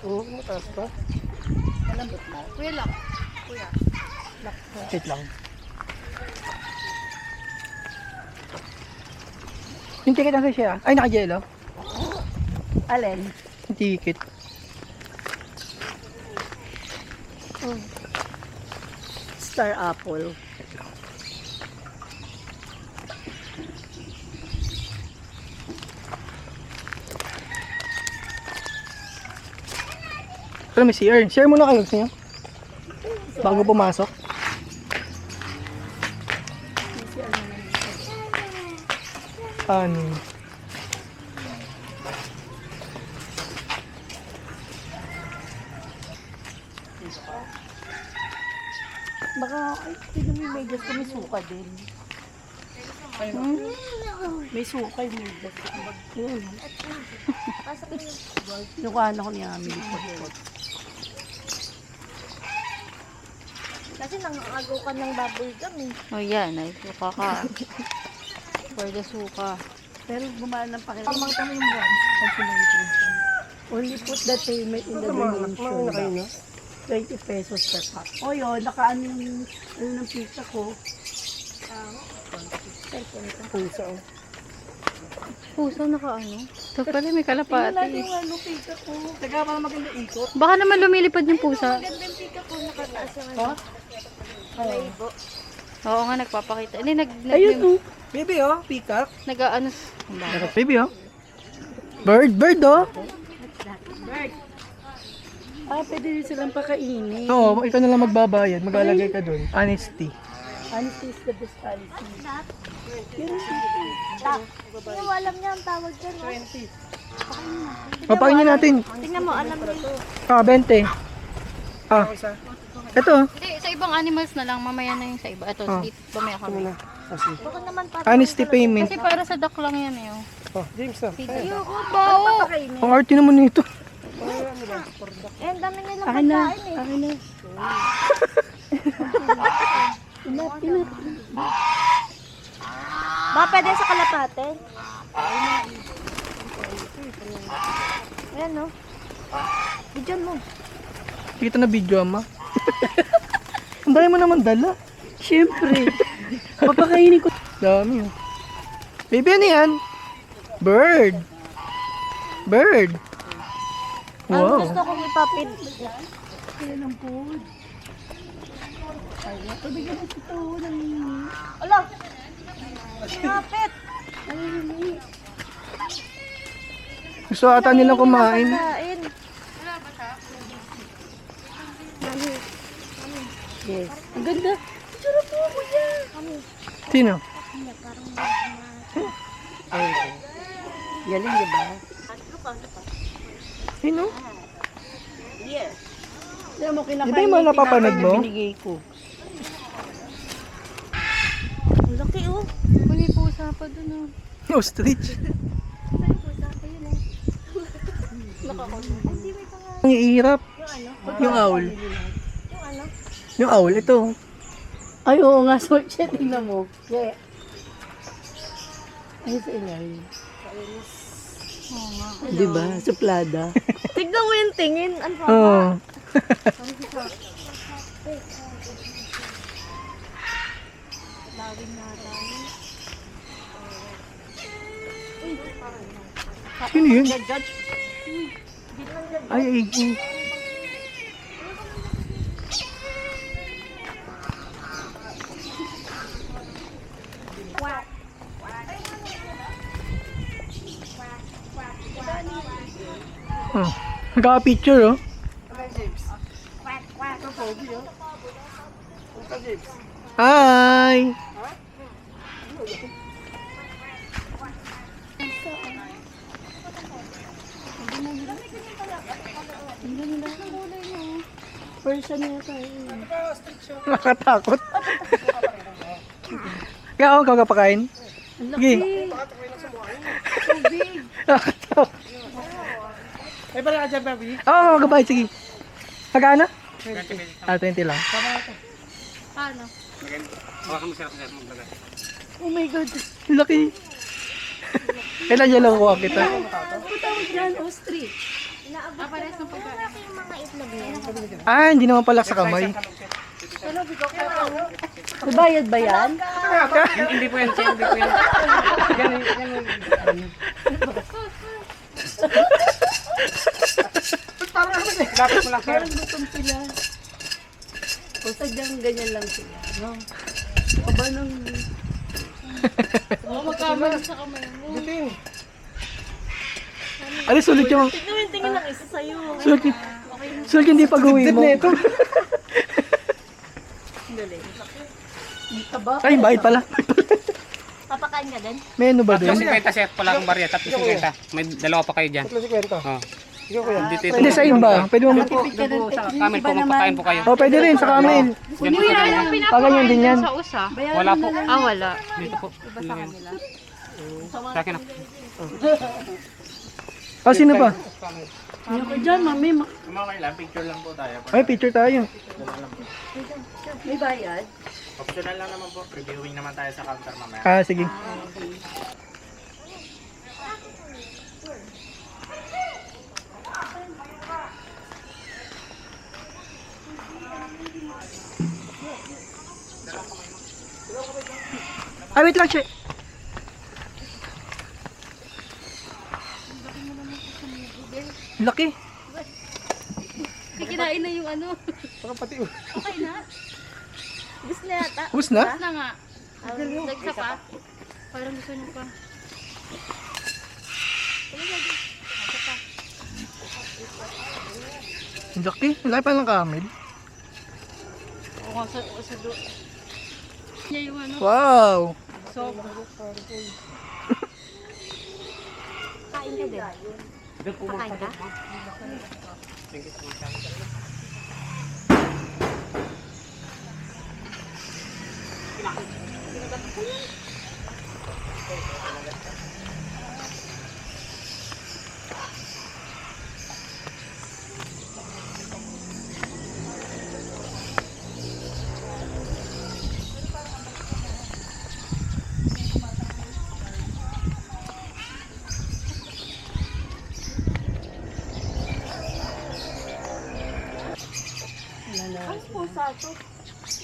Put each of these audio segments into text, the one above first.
Oo, mataas pa. Malambot na. Kuya lang. Kuya. Wait lang. Yung ticket nasa siya? Ay, naka-yellow? Alin? Yung ticket. Star apple. Pero may CR. Share muna kayo gusto nyo? Bago pumasok. Ano? Baka, ay, tignan mo yung medyas ko, may suka din. May suka yung medyas ko. Yun. Yung ano ko niya, may pot-pot. Kasi nangagaw ka ng bubble gum eh. Oh yan, ay suka ka. For the suka. Pero gumaan ng pakiramdam. Pamang kami yung buwan. Only put the payment in the donation box. 20 pesos per pack. O yun, nakaano yung ng pizza ko. Pusa. Pusa naka ano? So pala may Tingnan natin kalapati. yung ano, pizza ko. Teka, para maganda ikot. Baka naman lumilipad yung pusa. Magandang pika po nakataas yung Ha? Malaibo. Oo nga, nagpapakita. Hindi, Ayun o. Baby oh, peacock. nag-ano. Baby oh. Bird oh. Ah, pwede rin silang pakainin. Oo, ikaw na lang magbabayad. Maglalagay ka doon. Honesty. Honesty is the best policy. Yung alam niya ang tawag dyan. No? Papainin natin. Tingnan mo, alam niya. 20. Ito. Hindi, sa ibang animals na lang. Mamaya na yung sa iba. Ito, dito. Mamaya kami. Baka naman para. Honesty payment. Kasi para sa duck lang yan eh. Oh, James na. Ayoko, bao! Ang arte naman nito. Eh, ang dami nilang Akin na. pagkain eh. Akin na. Pinap. Baka pwede sa kalapate. Ayan no. Bidyan mo. Kita na video, ama. Ang dami mo naman dala. Siyempre. Papakainin ko. Dami oh. Baby, ano yan? Bird. Bird. Ang Wow. gusto kong ipapid. Kaya ng food. Ay, napabigyan mo ito ng... Ala! Kapit! Gusto ata nilang kumain. Kain. Yes. Ang ganda. Tsura po, kuya. Sino? Ay, galing, di ba? Sino? Hindi mo kinakain. Di ba yung mga napapanood mo? Binigay ko. Ang laki oh. May pusa pa dun oh. Ostrich. Saan pusa? Ayun eh. Hindi may pang... Ang ihirap. Yung owl. Yung ano? Yung owl, ito. Ay, oo nga. So, siya, tingnan mo. Kaya... Ay, sa ilalim. Di ba? Suplada. Tignan mo yung tingin. Ano pa? Oo. Sino yun? Ay, ay. Oh, nagka-picture oh. Hi! Person niya tayo. Nakatakot. Kaya ako kakapakain. Sige. Nakatakot. Ay, pala ka dyan, baby. Oo, magkabayad. Sige. Magkano? 20 lang. Paano? Oh my God. Laki. Kailan niya lang kuha kita? Ang tawag dyan, ostrich. Inaabot ko lang. Kaya malaki yung mga itlog niya. Ah, hindi naman pala sa kamay. Bayad ba yan? Hindi po yan, Che. Hindi po yan. Yan. Lapit mo lang, sir. Parang gutom sila. O sadyang ganyan lang sila. No? Aba nang... Magkamali sa kamay mo. Bitin. Ano, sulit yung... Tignan mo yung tingin ng isa sa'yo. Sulit yung di pag-uwi mo. Taba. Ay, bayad pala. Papakain ka din? May ano ba doon? 50 set pala akong barya. 350. May dalawa pa kayo dyan. 350. Oh. Dito Hindi, sa iba. Pwede mo... sa kamin po, magpakain po kayo. Oh, pwede rin sa kamin. Yan po sa ganyan. Paganyan din yan. Sa usa. Wala po. Ah, wala. Dito po. Sa akin na. Oh, sino ba? Ano ko dyan, mami? Ay, picture tayo. May bayad? Optional lang naman po. Previewing naman tayo sa counter mamaya. Ah, sige. Ah, wait lang, Che. Laki. Kikinain na yung ano. Pati Okay na. Gusto na yata. Ubus na? Na nga. Nagsa pa. Parang gusto niyo pa. Laki. Laki pa ng kamil. Oo, sa do. Niya yung ano. Wow. Kain ka din. Pakain ka?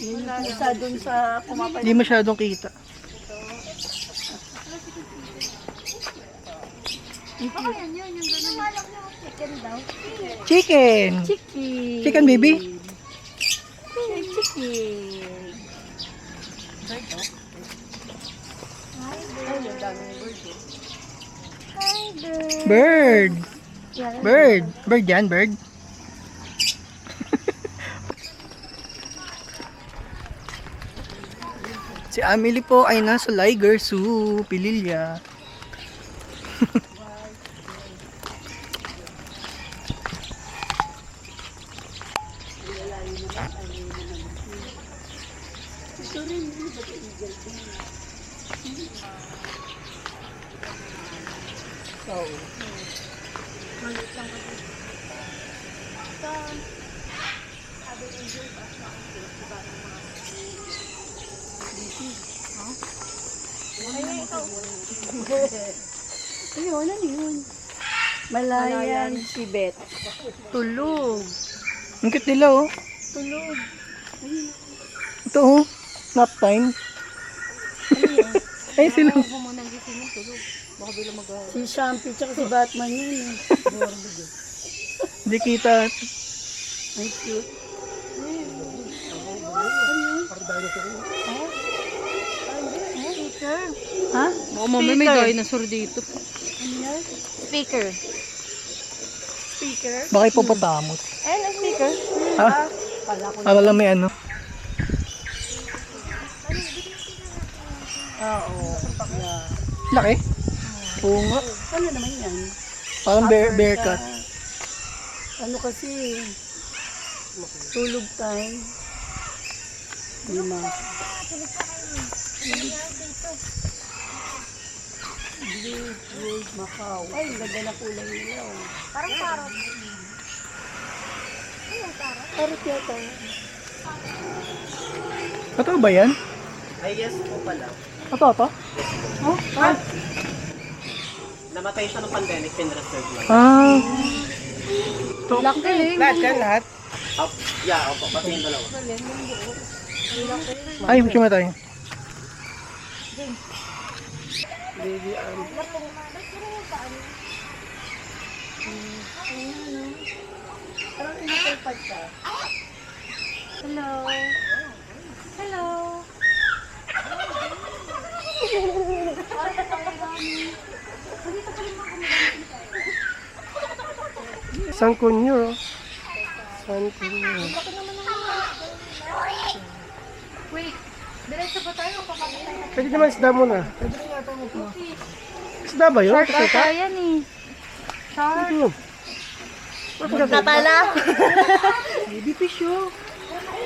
Yun yung isa dun sa pumapay. Hindi masyadong kita. Baka yan yun. Yung gano'n. Malak na chicken daw. Chicken. Chicken. Chicken, baby. Chicken. Bird. Bird. Bird yan, bird. Si Amelie po ay nasa Liger Zoo, Pililya. Ayun, ano yun? Malayan Tibet. Tulog. Ang cute nila, oh. Tulog. Ito, oh. Nap time. Ay, sila. Si Shampy tsaka si Batman yun. Hindi kita. Ay, cute. Ha? Oo, mami, may dinosaur dito. Speaker. Speaker? Baka ipopotamot. Ayun, ang speaker. Ha? Para lang may ano. Oo. Laki. Oo nga. Ano naman yan? Parang bear cut. Ano kasi? Tulog time. Lima. Blue, gold, Macau. Ay, ganda na kulay nila. Oh. Parang parot. Parot yata. Ito ba yan? Ay, yes po pala. Ito? Oh, ah, Namatay siya ng pandemic, pinreserve lang. Ah. Lahat yan, lahat. Yeah, opo. Pati yung dalawa. Ay, siya tayo. Hello. Hello. San Kunyo. San Kunyo. Wait. Diretso ba tayo? Papakita tayo. Pwede naman isda mo na. Isda ba yun? Shark ata yan eh. Shark. Yun. Natala. Baby fish yun.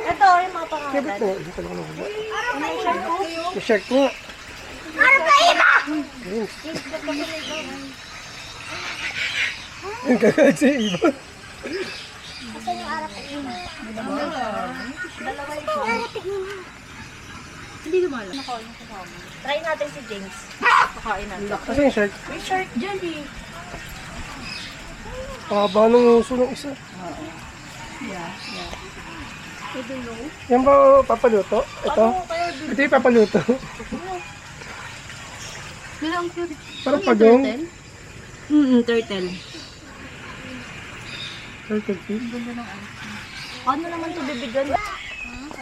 Ito, yung mga pangalan. Kebit mo. Hindi ko lang nakuha. Ano yung shark ko? Yung shark nga. Ano ba iba? Ayun. Yung kagad sa iba. Asan yung arap ko? Dalawa yung hindi lumala. Try natin si James. Kakain natin. Kasi yung shark. May shark dyan eh. Haba ng uso ng isa. Yan ba papaluto? Ito? Ito yung papaluto. Ang cute. Parang pagong. Turtle. Turtle fish. Ano naman ito bibigyan?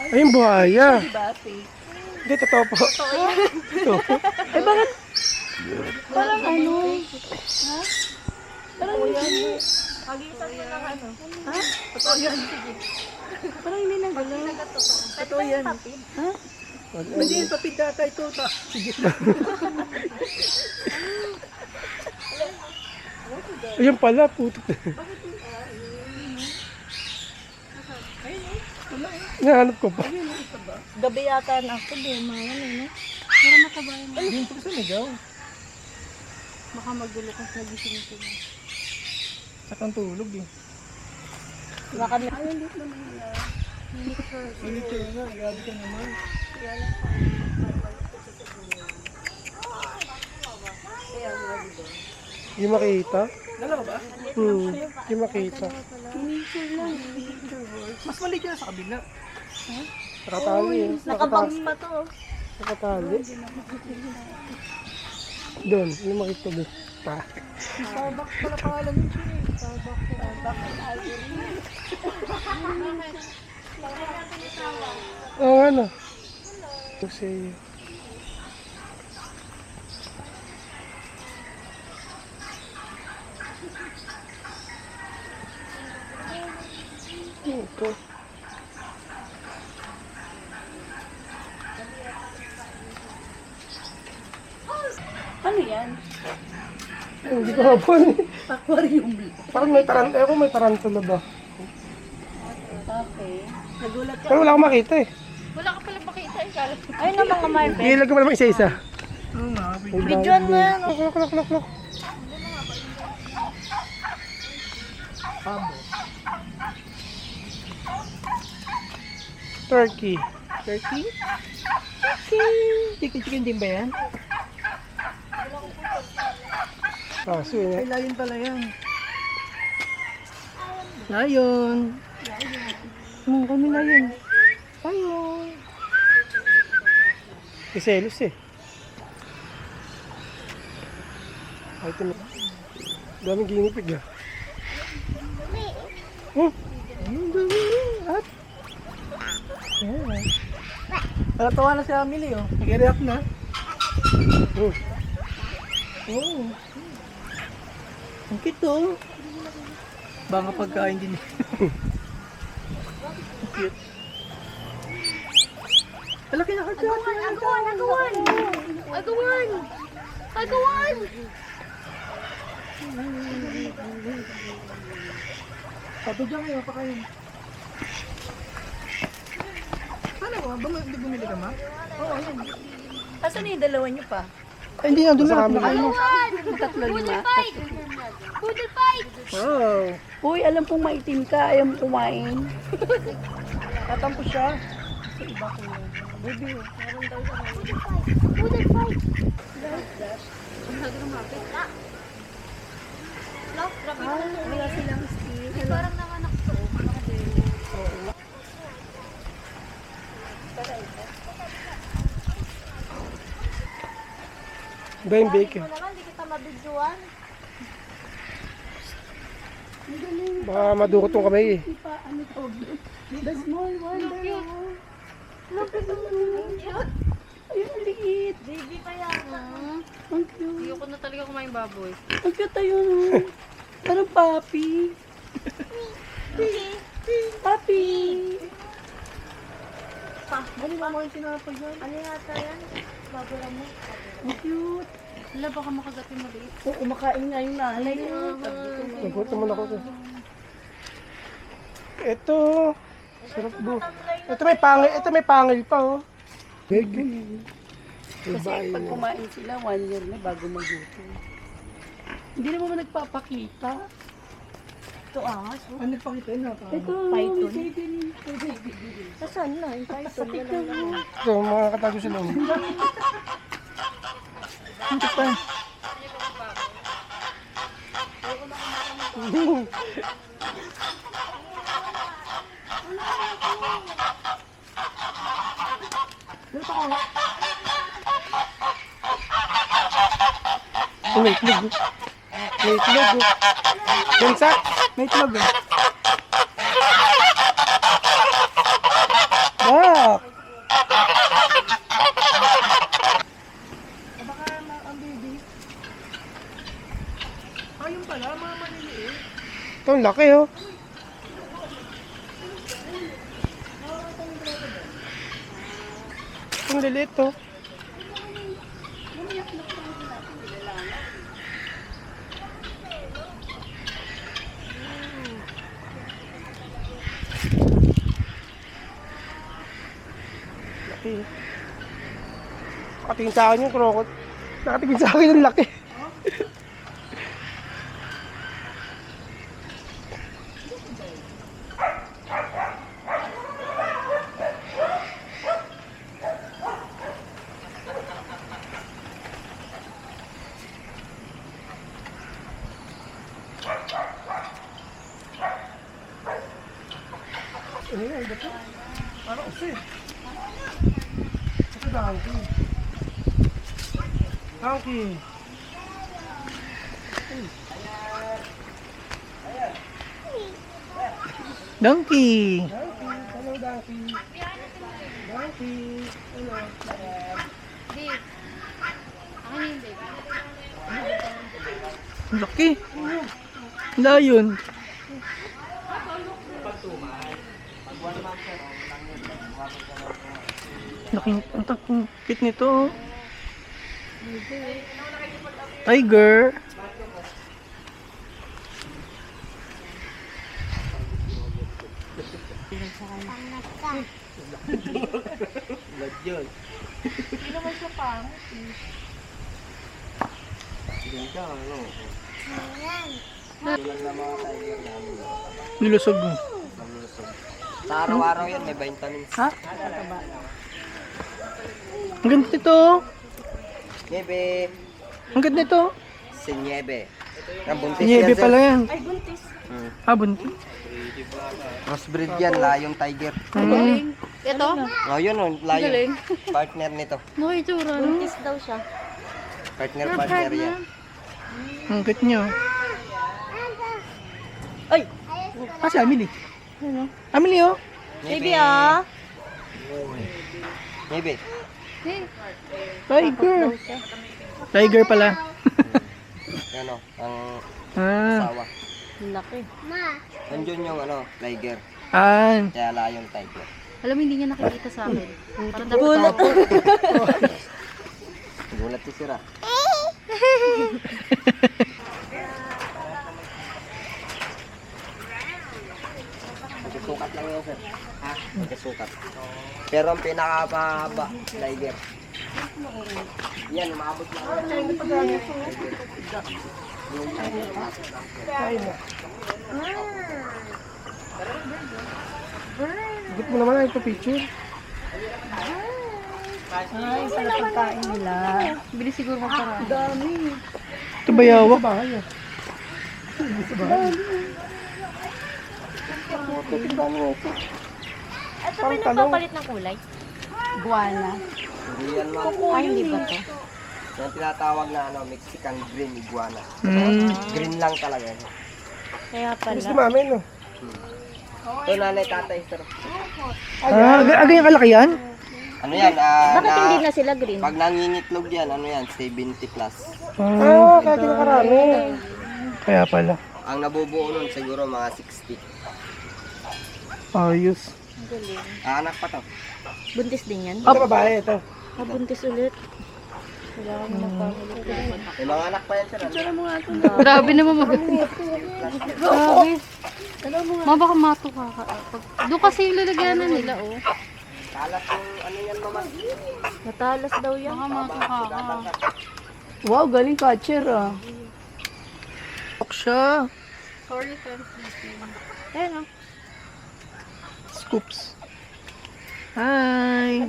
Ay, yung buhaya. Diba, fake? Hindi, totoo po. Ito. Parang ano? Pag-iisang mo lang ano. Parang hindi nagalaw. Ito yan. Hindi yung papid data ito. Sige. Ayun pala, puto. Nahanap ko pa. Gabi yata na ako. Di, mga ano, no? Pero mataba yun. Hindi ko sa ligaw. Baka magulo ka sa gising ko. Sakang tulog eh. Baka may... Miniature nga, grabe ka naman. Hindi makita? Dalawa ba? Hindi makita. Mas maliit yan sa kabila. Nakatali eh. Nakabox pa to. Nakatali. Doon, hindi makita doon. Pa. Starbucks pala pangalan ng siya eh. Starbucks. Oo nga na. Kasi... Ito. Ano yan? Hindi ko hapon eh. Aquarium. Parang may tarantula. Ako may tarantula ba? Okay. Nagulat ka. Pero wala akong makita eh. Wala ka palang makita eh. Kala ko. Ayun na mga Marvel. Ilag ko pa naman isa-isa. Videoan mo yan. Look. Turkey. Turkey? Chicken din ba yan? Kaso eh. Ay, layon pala yan. Layon. Kami layon. Layon. Kiselos eh. Ay, ito na. Daming ginipig ah. Oh. Ang dami at. Tawa na si Emily oh. Nag-react na. Oh. Oh. Ang cute oh. Baka pagkain din. Cute. Malaki na kasi. Agawan! Sabi dyan kayo, pakain. Paano ba? Hindi bumili ka ma? Oo, yan. Asan yung dalawa niyo pa? Ay, hindi na, doon na kami. Tatlo lima. Poodle fight! Wow. Uy, alam kong maitim ka. Ayaw mo kumain. Tatampo siya. Poodle fight! Lock, grabe na. Wala silang steam. Parang nanganak to. Ba yung bacon? Naman, hindi kita mabidyoan. Baka madukot yung kamay eh. Ano tawag doon? The small wonder. Ayun, ang liit. Baby pa yan. Ang cute. Ayoko na talaga kumain baboy. Ang cute ayun. Oh. Parang papi. Papi. Ano ba mo yung sinapag yan? Ano yata yan? Babura mo. Ang cute. Wala, baka makagat yung maliit. Oo, kumakain nga yung nanay. Nagutom mo na ako. Ito. Sarap do. Ito may pangil pa oh. Bacon. Kasi pag kumain sila, 1 year na bago magluto. Hindi naman nagpapakita. Ito angas. Ano pakita yun natin? Ito, Python. baby rin. Saan na? Yung python. Wala na. Ito, mga katago sa loob. Hindi pa. May itlog. May itlog. Gansa, may itlog. Ah! Ito, ang laki oh. Ang lilit oh. Laki. Nakatingin sa akin yung krokot. Nakatingin sa akin yung laki. Ay, ba't ito? Parang usi. Ito donkey. Donkey. Donkey. Hello, donkey. Donkey. Hello. Di. Ako na yung baby. Laki. Lion. Laking, ang takit nito. Oh. Tiger. Nilusog mo. Sa araw-araw yan, may vitamins. Ha? Ang ganda nito. Niebe. Ang ganda nito. Si Niebe. Ang buntis Niebe yan, sir. pala yan. Hmm. Ah, buntis. Crossbreed yan, Lion Tiger. Hmm. Ito? Oh, yun oh, Lion. Partner nito. Nakitsura. Buntis daw siya. Partner yan. Ang cute niyo. Ay! Ah, si Amelie. Amelie, oh. Baby ah. Niebe. Tiger. Tiger pala. Yan oh, ang Ah. sawa. Laki. Nandiyon yung tiger. Ah. Kaya Lion Tiger. Alam mo, hindi niya nakikita sa akin. Parang dapat Gulat si Sira. Magkasukat lang yun, sir. Ha? Magkasukat. Pero ang pinakapahaba, tiger. Yan, umabot lang. Git mo naman ay picture. Ay, pala pagkain nila. bilis siguro magparaan. Dami. Ito ba yawa? Bahay, Tingnan mo ito. Ito may nagpapalit ng kulay. Iguana. Hindi yan ma'am. Ay, hindi ba to? Yan tinatawag na Mexican green iguana. Hmm. Green lang talaga. yan. Kaya Gusto pala. mami, no? Ito nanay tatay sir. Ganyan kalaki yan? Ano yan? Bakit hindi na sila green? Pag nangingitlog yan, ano yan? 70 plus. Kaya kinakarami. Kaya pala. Ang nabubuo nun siguro mga 60. Ayos. Anak pa to. Buntis din yan. Ito babae, ito. Buntis ulit. Kailangan mo magpapalit. May mga anak pa yan sir. Grabe naman Grabe. Ma, baka matuka ka. Doon kasi yung lalagyanan nila, oh. Kalat yung ano yan mama. Natalas daw yan. Baka matuka ka. Wow, galing catcher ah. Siya. Sorry, friends. Ayun o. Scoops. Hi.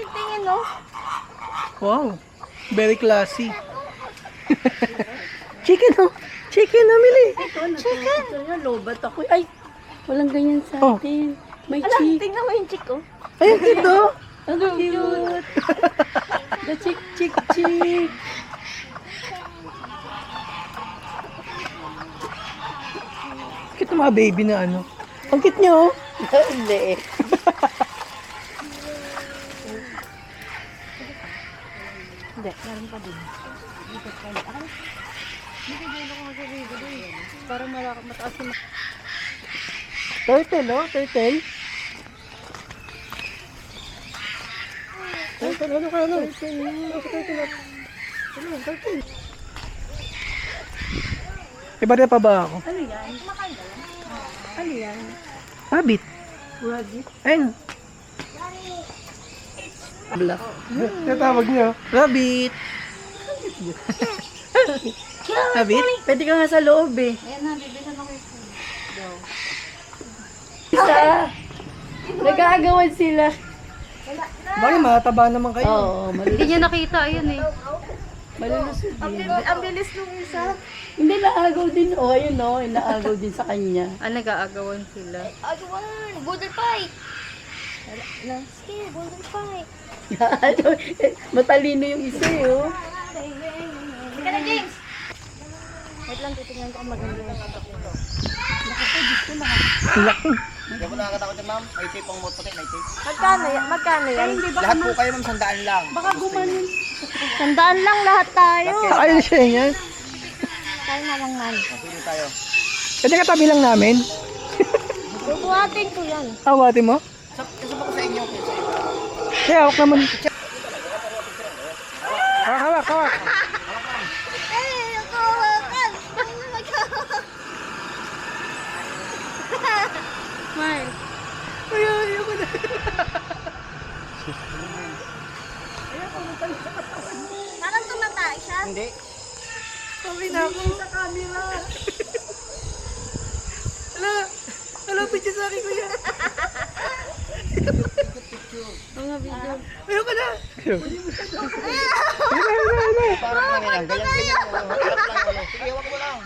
Tingin no? Wow. Very classy. Chicken, oh. Chicken, namili. Chicken! Lobat ako. Ay, walang ganyan sa Oh. atin. May Alam, chick. tingnan mo yung chick oh. Ayun, dito. Ang cute. The chick, chick, chick. Cute ng mga baby na ano. Ang cute niyo, oh. Hindi. Hindi, meron pa din. Para mataas yung... Turtle, oh. Turtle. Turtle, ano ka, ano? Turtle. Iba rin pa ba ako? Ano yan? Ano yan? Rabbit. Rabbit? Ayun. Black. Tatawag niyo. Rabbit. Rabbit? Pwede ka nga sa loob eh. Ayan na, bibisan ako yung food. Isa. Nag-aagawan sila. Bakit mataba naman kayo? Oo, Hindi niya nakita, ayun eh. malulusog din. Ang bilis nung isa. Hindi, naagaw din. O, ayun o, naagaw din sa kanya. Ah, nag-aagawan sila. Agawan! Golden fight! Sige, golden fight. Matalino yung isa eh, oh. Sige na, James! Wait lang, titignan ko kung maganda yung sapak nito. Hindi mo nakakatakot yan ma'am. May tape ang puti, may tape. Magkano yan? Magkano yan? Lahat po kayo ma'am, 100 lang. Baka gumanon. 100 lang lahat tayo. Ayun siya yan. Tayo na lang man. Pili tayo. Pwede katabi lang namin. Bubuhatin ko yan. Awati mo? Kasama ko sa inyo. Kaya hawak naman. Hawak, hawak. Eh, ako hawakan. Smile. Parang tumatay siya. Hindi. Hello, picture sa akin, kuya. Ayaw ka na. Parang lang yan. Ganyan. Sige, hawak mo lang.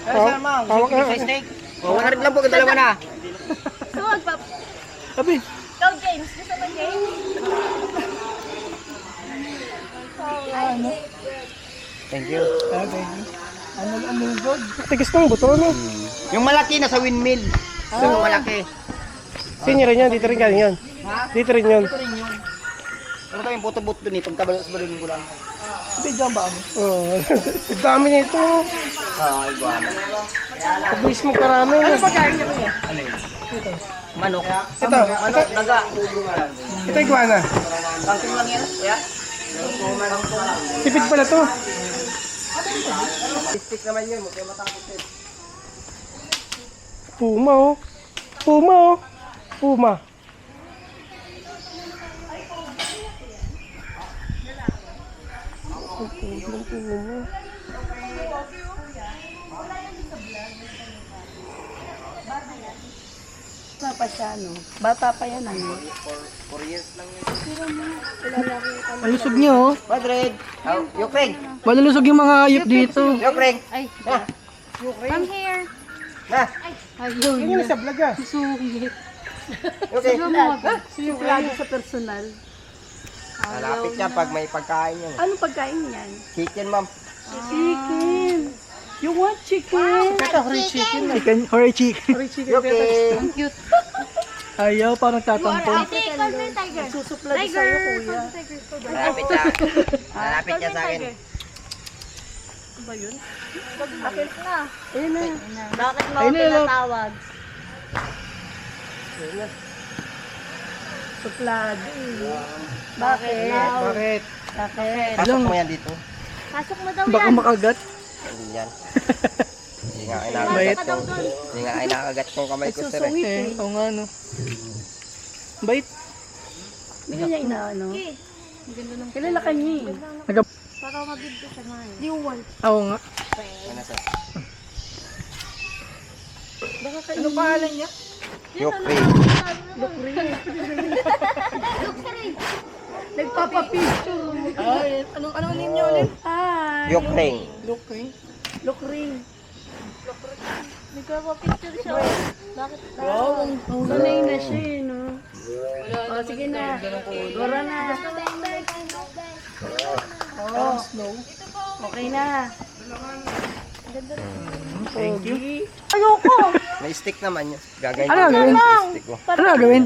Pero sir ma'am, Hawak sige, na. sa steak. O, 100 lang po, dalawa na. So, magpap... Sabi. Ikaw, James. Gusto mo, James? Thank you. Ano, God? Tigis ng buto, ano? Yung malaki nasa windmill. Yung malaki. Senior rin yan, dito rin galing yan. Dito rin yun. Ano kami buto-buto doon eh, pagkabalo sa balon ko lang. Sabi dyan ba ako? Oo. Ang dami nito. Iguana. Pag-wish mo karami. Ano ba kain niya kuya? Manok. Ito. Manok, naga. Ito iguana. Kangkong lang yan, kuya. Tipid pala to. Stick naman yun, huwag kayo matakot eh. Puma, oh. Puma, oh. Puma. Bata pa siya, no? Bata pa yan, ano? 4 years lang yun. Malusog niyo, oh. Madrid. Ukraine. Malulusog yung mga hayop dito. Ukraine. Ay, come here. Na. Ayaw Ganyan na niya. sa vlog ah. Sungit. Okay. Simplado sa personal. Malapit niya pag may pagkain yan. Anong pagkain yan? Chicken, ma'am. Chicken. You want chicken? Ito, hurry chicken na. Chicken, or chicken. Hurry chicken. Okay. Ang cute. Ayaw, parang tatampo. Ate, call mo yung tiger. Susuplado sa'yo, kuya. Malapit siya. Malapit siya sa akin. Bakit na? Ayun na. Bakit mo Ayun ako na, love. pinatawag? Suplado. Bakit? Bakit? Bakit? Pasok mo yan dito. Pasok mo daw Baka yan. makagat. Hindi yan. Hindi nga inakagat ko. Hindi nga inakagat kong kamay ko, sir. Susungit eh. Oo nga, no. Bait. Hindi kanya inaano. Okay. Kilala ka niya eh. Para mabibig ka nga eh. Di want. Oo nga. Ano, sir? Baka kainin. Ano pangalan niya? Yokri. Nagpapapicture. Ay, anong ninyo ulit? Hi. Yokring. Lukring. Nagpapapicture siya. Bakit? Wow, ang sanay na siya eh, no? O, sige na. Dora na. Oh, okay na. Thank you. Ayoko. May stick naman yun. Gagawin Ano ko gagawin? yung stick ko. Ano gagawin?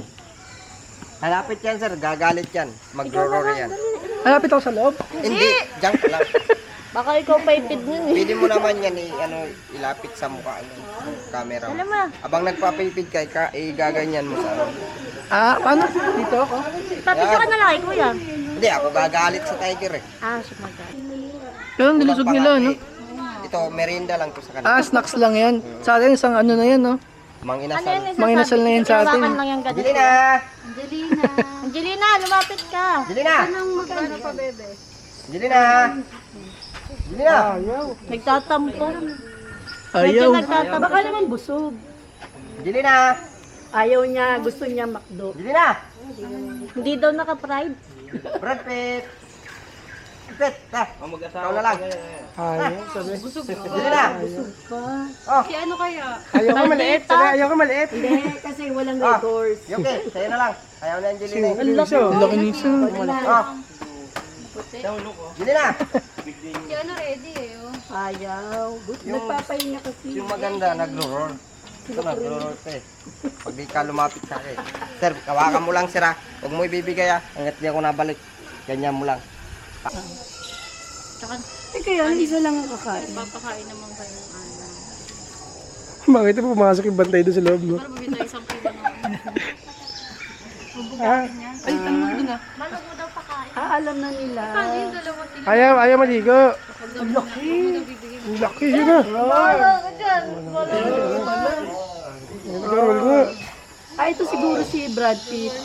Halapit yan, sir. Gagalit yan. Magro-roar yan. Malapit ako sa loob. Hindi. Diyan ka lang. Baka ikaw pa ipid nun eh. Pwede mo naman yan ilapit sa mukha ng camera mo. Alam mo. Abang nagpapipid ka, gaganyan mo sa ano. Ah, paano? Dito ako? Papicture ka na lang kay kuya. Hindi, ako gagalit sa tiger eh. Ah, sumagal. Yun, nilusog nila, no? Ito, merinda lang to sa kanila. Ah, snacks lang yan. Sa atin, isang ano na yan, no? Mang Ano inasal. yan? Mga inasal na yan sa atin. Hawakan lang yung ganito. Bili na! Angelina. Angelina, lumapit ka. Bili na! Anong magkano pa, bebe? Bili na! Bili na! Nagtatampo. Ayaw. Nagtatampo. Baka naman busog. Bili na! Ayaw niya, gusto niya McDo. Bili na! Hindi daw naka-pride. Brad Pitt! Pitt, ta! Ikaw na lang. Ayaw, sabi. Bili na! Oh, Ayaw ko maliit. Sabi, ayaw ko maliit. Hindi, kasi walang records. Yoke, sa'yo na lang. Ayaw na Angelina. Ang laki. Ang laki nisa. Oh. Bili na! Ayaw. Nagpapahinga kasi. Yung maganda, nagro-roar. Ito nagro-roar ito eh. Pag di ka lumapit sa akin. Sir, kawakan mo lang, sir ha. Huwag mo ibibigay ha. Hanggat di ako nabalik. Ganyan mo lang. Eh kaya, isa lang ang kakain. Bakit ito pumasok yung bantay doon sa loob, no? Ah, Alam na nila. ayaw maligo. Ang laki. Ang laki, yun na. Nag-roll nga. Ah, ito siguro si Brad Pitt.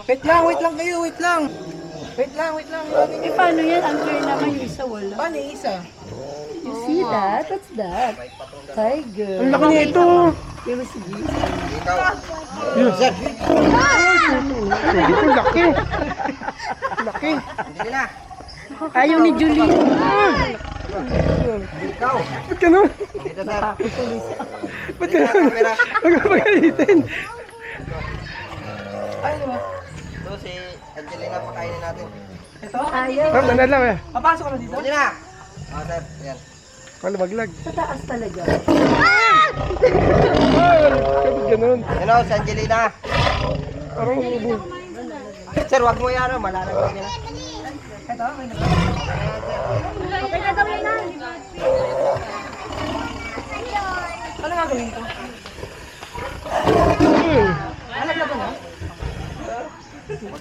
Wait lang kayo, wait lang. Wait lang. Eh, paano yan? Ang clear naman yung isa wala. Paano yung isa? You see that? What's that? Tiger. Ang laki niya ito. Pero sige. Ikaw. Sir, Ito, laki. Laki. bili na. Ayaw ni Julie. Ikaw. Ba't ganun? Dito, sir. Ba't Bili na, ganun? camera. Huwag ka pagalitin. Ito si Angelina, pakainin natin. Ayaw. Ma'am, nanad lang eh. Papasok ka na dito? Bili na! Oh, sir. Yan. Kalumaglag. Sa taas talaga. Ba't ganun? Ano, si Angelina. Parang ubo. Sir, wag mo yan. Malalagay niya. Okay na daw yan na. Ano gagawin ko?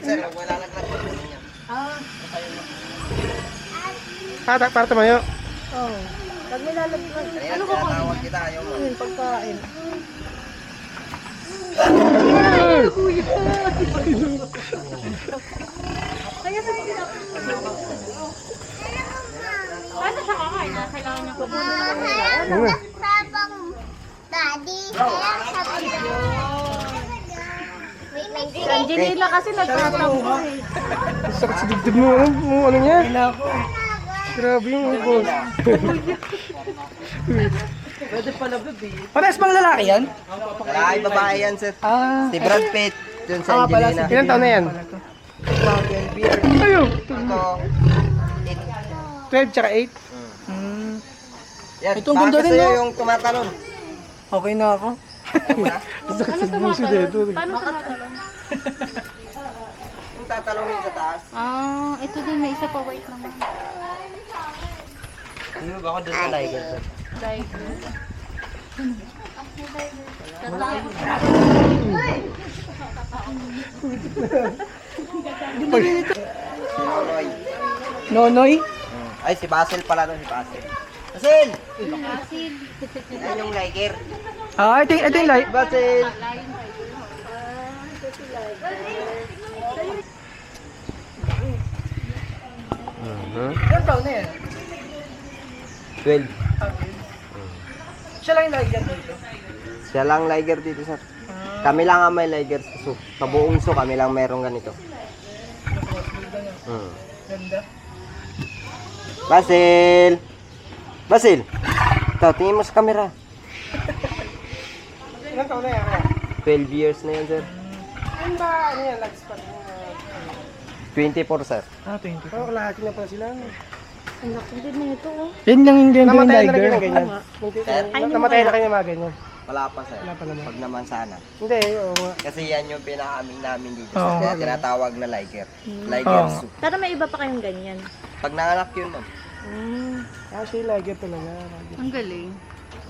Sir, wag mo lalaglag. Para tumayo. Pag may lalaglag. Ano ko tawag kita, ayaw mo. Pagkain. Paano siya kakain? Kailangan niya Ano na? Sabang daddy, kaya sabi Si Angelina kasi nagtatampo eh. Ang sakit sa dibdib mo. Ano niya? Grabe yung boss. Pwede pala baby. Parehas bang lalaki yan? Lalaki, babae yan, sir. Ah. Si Brad Pitt, dun sa Angelina. Ilan taon na yan? Ayun. Ito, 12 tsaka 8. yan, Ito, ang ganda baka rin, sa'yo no? yung tumatalon. Okay na ako. Buso dito. Paano tumatalon? Yung tatalonin sa taas. Ah, ito din. May isa pa white naman. Ano ba ako dun sa Liger, sir? Nonoy. Nonoy? Ay, si Basil pala doon, si Basil. Basil! Yan yung Liger. Ah, ito yung light. Basil! Ilan taon na yan? 12. Siya lang yung light yan dito. Siya lang Liger dito, sir. Kami lang ang may Liger sa so, sa buong so, kami lang merong ganito. Ganda. Basil! Basil! Ito, tingin mo sa camera. Ilan taon na yan? 12 years na yan, sir. Ano ba? Ano yan? Lifespan? 24, sir. Ah, 20. Parang kalahati na pala sila. Ang laki din na ito oh. Yan lang yung ganda yung Namatay na rin liger. ng ganyan. Sir? Namatay na kayo ng mga ganyan. Wala pa, sir. Wala pa naman. Pag naman sana. Hindi, oo nga. Kasi yan yung pinaamin namin dito. Oo. Kaya tinatawag na Liger. Liger Oo. soup. Pero may iba pa kayong ganyan. Pag nanganak yun, ma'am. Kasi lager talaga. Ang galing.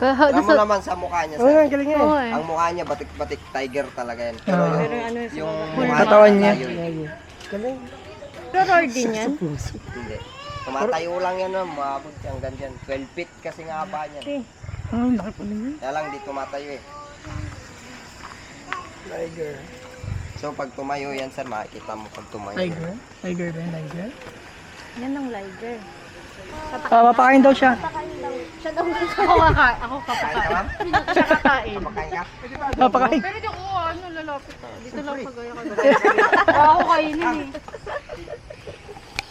Alam mo naman sa mukha niya, Oo nga, sir. ang galing yan. Oo eh. Ang mukha niya, batik-batik tiger talaga yan. Pero Oo. yung mukha Katawan niya. tayo, Lager. Galing. Horror din yan. Hindi. Tumatayo lang yan, ma'am. Maabot yan, ganyan. 12 feet kasi nga ba niyan. Ay, laki pa niya. Kaya lang, di tumatayo eh. Lager. So, pag tumayo yan, sir, makikita mo pag tumayo. Liger? Liger ba yun? Liger? Yan ang liger. Ah, mapakain daw siya. Siya daw Ako Kain ka, ma'am? siya kakain. Makain ka? Mapakain. Pero di ko ano, lalapit. Dito lang kagaya ka. Ako kainin eh.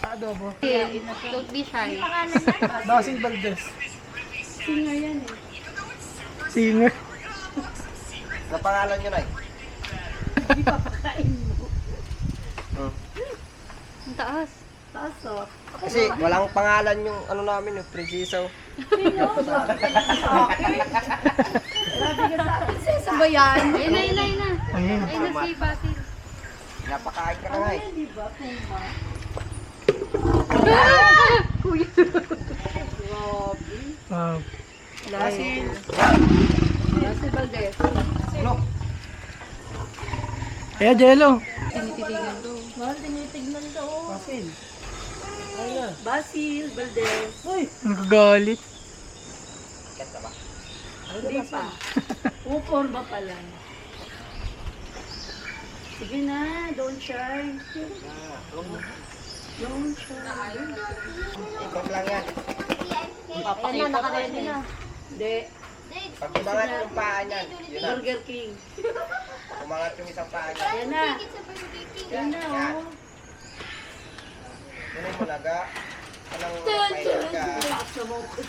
Adobo. Don't be shy. Basil Valdez. Singer. Sa pangalan nyo, Nay? Ang taas. Kasi walang pangalan yung ano namin, yung preciso. Sa bayan. Ayun na, ayun na, ayun na. Ayun. Ayun na si Basil. Napakain ka na nga eh. Wow. Basil. Basil Valdez. Kaya Jello. Tinititigan to. Mahal tinitignan to. Basil. Basil, Valdez. Nagagalit. Kanta ba? Hindi pa. Puporma pa lang. Sige na, don't shy. Don't shy. Ikot lang yan. Papakita na, naka-ready na. Hindi, Pag umangat yung paa niyan, yun na. Burger King. Umangat yung isang paa niyan. Yan na. Yan na, oh. Yun mo naga. Anong pahinga ka?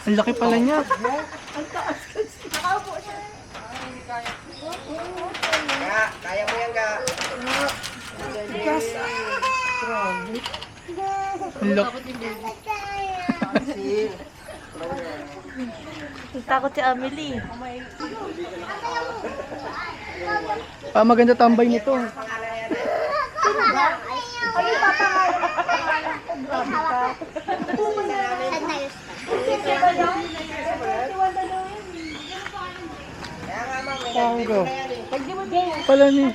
Ang laki pala niya. Ga, kaya mo yan, ga. Ang laki. Basil. Takot si Amelie. Ah, maganda tambay nito. Kaya nga, ma'am, may Tango. Pala niya.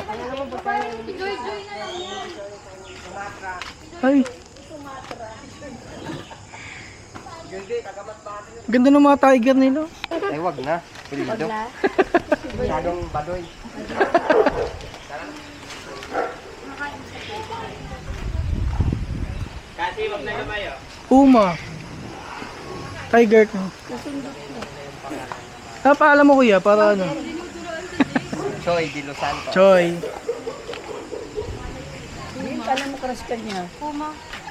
Ay, ganda ng mga tiger nila. Ay, wag na. Pilido. Masyadong badoy. Puma. Tiger. Ah, paalam mo kuya, para ano? Choy de Los Santos. Choy. Alam mo, crush ka niya.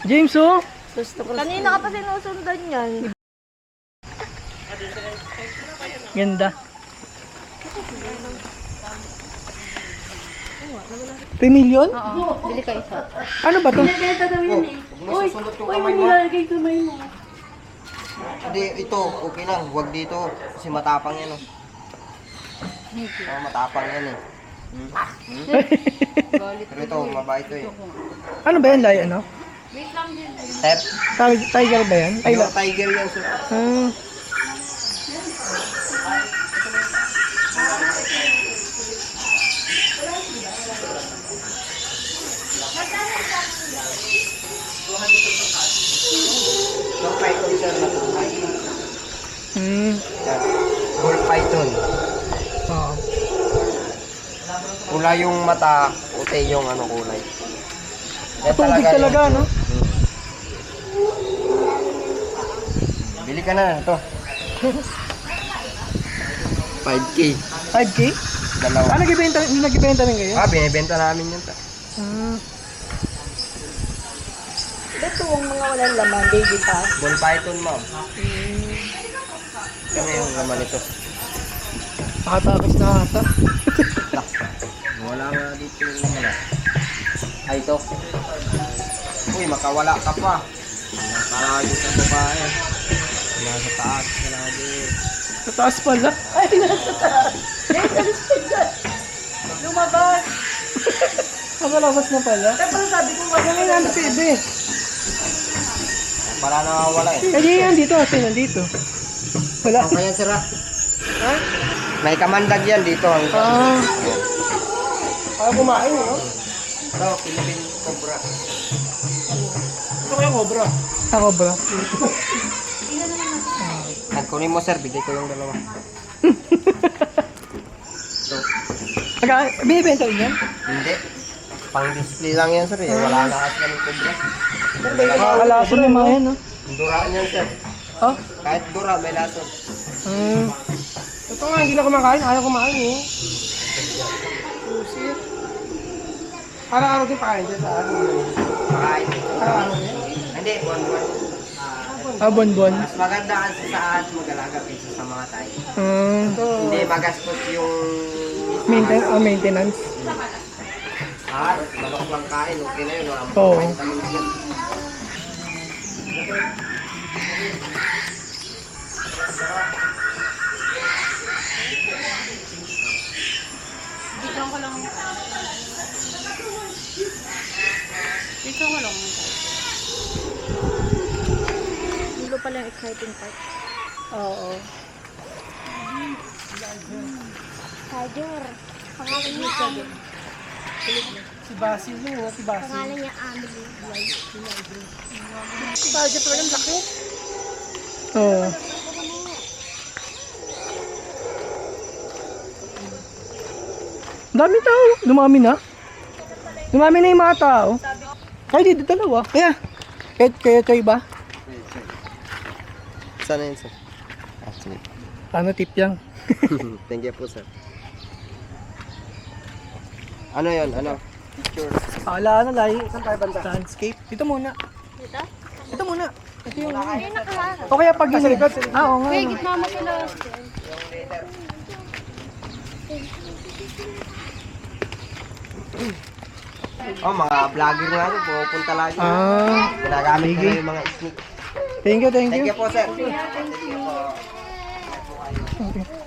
James, oh. Gusto ko Kanina ka pa sinusundan yan. Ganda. 3 million? Oo, bili ka isa. Ano ba to? Benta daw yun eh. Huwag mo susundot yung Uy, kamay may mo. nilalagay kamay mo. Hindi, ito, okay lang. Huwag dito. Kasi matapang yan, oh. Matapang yan, eh. Pero ito, mabait to, eh. Ano ba yan, Lai? Ano? Sir, Tiger ba yan? Ay, yung tiger yan, sir. Ah. Yung python, sir, na tunay. Hmm. Yan. Bull python. Oo. Kulay yung mata, puti yung ano kulay. Yan Tubig yun. talaga, no? Bili ka na ito. 5K. 5K? Dalawa. Ah, nagbibenta rin kayo? Binibenta namin yun. Ah. Ito ang mga walang laman, baby pass. Bull python, ma'am. Ano yung laman ito? Nakatapos na ata. Wala nga dito yung laman. Ay, ito. Uy, makawala ka pa. Nakalagi sa babae. Nasa taas ka lagi. Sa taas pala. Ay, nasa taas. Eh, alis ka dyan. Lumabas. Makalabas na pala. Pero sabi ko, wag Yan nga ang TV. Para nakawala eh. Eh, di yan dito. Ate, nandito. Wala. Ang kaya sira. May kamandag yan dito. Ah. Para kumain, no? Ito, Philippine Cobra. Ito kaya cobra. Ako, bro. Kunin mo sir, bigay ko yung dalawa. Ito. Binibenta rin yan? Hindi. Pang-display lang yan sir eh. Wala na kasi ng cobra. Nakakalason yung mga yan, no? Duraan yan sir. Oh? Kahit dura, may lason. Hmm. Ito nga, hindi na kumakain. Ayaw kumain, eh. Pusit. Araw-araw din pakain dyan sa araw. Makain. Araw-araw din. Hindi, buwan-buwan. Bonbon. Mas maganda kasi sa at mag-alaga kaysa sa mga tayo. Hindi magastos yung Maintenance. manok lang kain. Okay na yun. Oo. Vitamins yan. Dito ko lang. Dito ko lang. Dulo pala yung exciting part. Oo. Tiger. Pangalan niya Amelie. Si Basil yun, no? Si Basil. Pangalan niya Amelie. Tiger pa ng laki. Oo. Dami tao. Dumami na. Dumami na yung mga tao. Ay, dito dalawa. Kaya Choy ba? Sana yun sir? Sige. Ano tip yan? Thank you po sir. Ano yun? Ano? Picture. Wala na, lahi. Saan tayo banda? Landscape. Dito muna. Dito? Ito muna. Ito yung... Ayun nakaharap. O kaya pag yung... Oo nga. Kaya gitna mo sila. Oh, mga vlogger nga rin. Pupunta lagi. Ginagamit ko sige. na yung mga sneak. Thank you, thank Thank you. you po sir. Okay.